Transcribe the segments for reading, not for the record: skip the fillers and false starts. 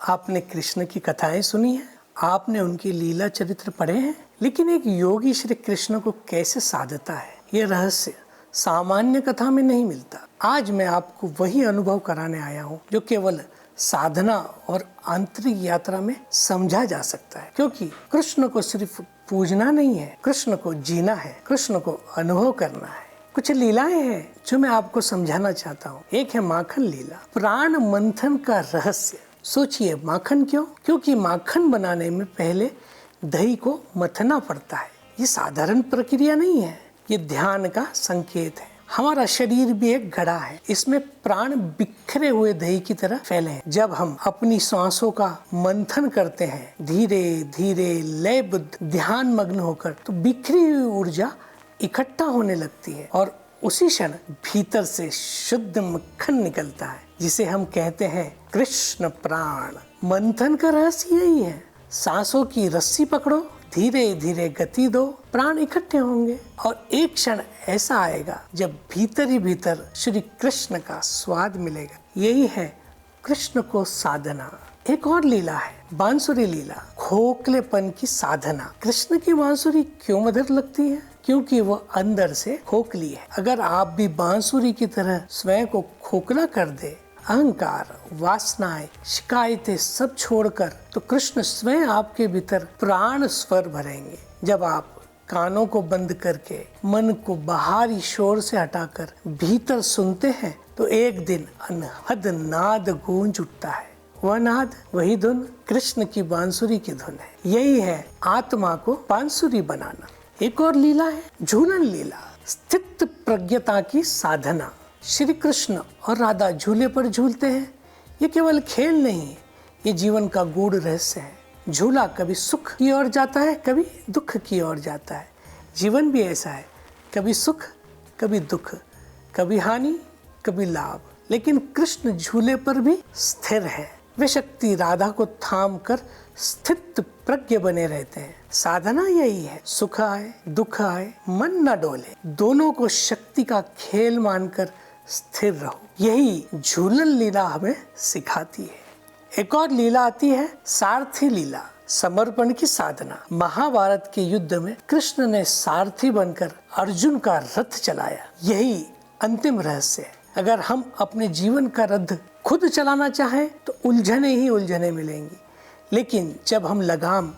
आपने कृष्ण की कथाएं सुनी हैं, आपने उनकी लीला चरित्र पढ़े हैं, लेकिन एक योगी श्री कृष्ण को कैसे साधता है, ये रहस्य सामान्य कथा में नहीं मिलता। आज मैं आपको वही अनुभव कराने आया हूँ जो केवल साधना और आंतरिक यात्रा में समझा जा सकता है। क्योंकि कृष्ण को सिर्फ पूजना नहीं है, कृष्ण को जीना है, कृष्ण को अनुभव करना है। कुछ लीलाएं हैं जो मैं आपको समझाना चाहता हूँ। एक है माखन लीला, प्राण मंथन का रहस्य। सोचिए माखन क्यों? क्योंकि माखन बनाने में पहले दही को मथना पड़ता है। ये साधारण प्रक्रिया नहीं है, ये ध्यान का संकेत है। हमारा शरीर भी एक घड़ा है, इसमें प्राण बिखरे हुए दही की तरह फैले हैं। जब हम अपनी सांसों का मंथन करते हैं, धीरे धीरे लयबद्ध ध्यान मग्न होकर, तो बिखरी हुई ऊर्जा इकट्ठा होने लगती है और उसी क्षण भीतर से शुद्ध मक्खन निकलता है, जिसे हम कहते हैं कृष्ण प्राण। मंथन का रहस्य यही है। सांसों की रस्सी पकड़ो, धीरे धीरे गति दो, प्राण इकट्ठे होंगे और एक क्षण ऐसा आएगा जब भीतर ही भीतर श्री कृष्ण का स्वाद मिलेगा। यही है कृष्ण को साधना। एक और लीला है बांसुरी लीला, खोखलेपन की साधना। कृष्ण की बांसुरी क्यों मधुर लगती है? क्योंकि वो अंदर से खोखली है। अगर आप भी बांसुरी की तरह स्वयं को खोखला कर दे, अहंकार, वासनाएं, शिकायतें सब छोड़कर, तो कृष्ण स्वयं आपके भीतर प्राण स्वर भरेंगे। जब आप कानों को बंद करके मन को बाहरी शोर से हटाकर भीतर सुनते हैं, तो एक दिन अनहद नाद गूंज उठता है। वह नाद, वही धुन कृष्ण की बांसुरी की धुन है। यही है आत्मा को बांसुरी बनाना। एक और लीला है झूलन लीला, स्थित प्रज्ञता की साधना। श्री कृष्ण और राधा झूले पर झूलते हैं। ये केवल खेल नहीं है, ये जीवन का गूढ़ रहस्य है। झूला कभी सुख की ओर जाता है, कभी दुख की ओर जाता है। जीवन भी ऐसा है, कभी सुख, कभी दुख, कभी हानि, कभी लाभ। लेकिन कृष्ण झूले पर भी स्थिर है। वे शक्ति राधा को थाम कर स्थित प्रज्ञ बने रहते हैं। साधना यही है, सुख आए दुख आए मन न डोले, दोनों को शक्ति का खेल मानकर स्थिर रहो। यही झूलन लीला हमें सिखाती है। एक और लीला आती है सारथी लीला, समर्पण की साधना। महाभारत के युद्ध में कृष्ण ने सारथी बनकर अर्जुन का रथ चलाया। यही अंतिम रहस्य है। अगर हम अपने जीवन का रथ खुद चलाना चाहें तो उलझने ही उलझने मिलेंगी, लेकिन जब हम लगाम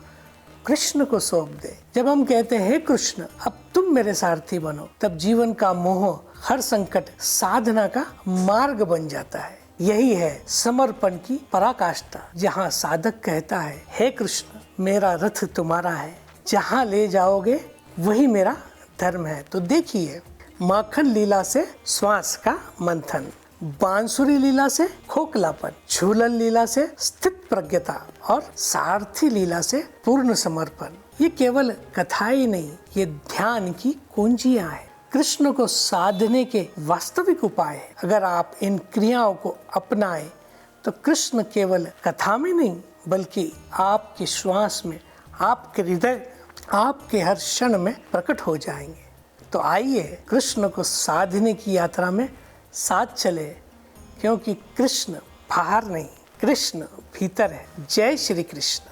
कृष्ण को सौंप दें, जब हम कहते हैं हे कृष्ण अब तुम मेरे सारथी बनो, तब जीवन का मोह, हर संकट साधना का मार्ग बन जाता है। यही है समर्पण की पराकाष्ठा, जहाँ साधक कहता है हे कृष्ण मेरा रथ तुम्हारा है, जहाँ ले जाओगे वही मेरा धर्म है। तो देखिए, माखन लीला से श्वास का मंथन, बांसुरी लीला से खोखलापन, झूलन लीला से स्थित प्रज्ञता और सारथी लीला से पूर्ण समर्पण। ये केवल कथाएं नहीं, ये ध्यान की कुंजियां हैं, कृष्ण को साधने के वास्तविक उपाय है। अगर आप इन क्रियाओं को अपनाएं तो कृष्ण केवल कथा में नहीं, बल्कि आपके श्वास में, आपके हृदय, आपके हर क्षण में प्रकट हो जाएंगे। तो आइए कृष्ण को साधने की यात्रा में साथ चले, क्योंकि कृष्ण बाहर नहीं, कृष्ण भीतर है। जय श्री कृष्ण।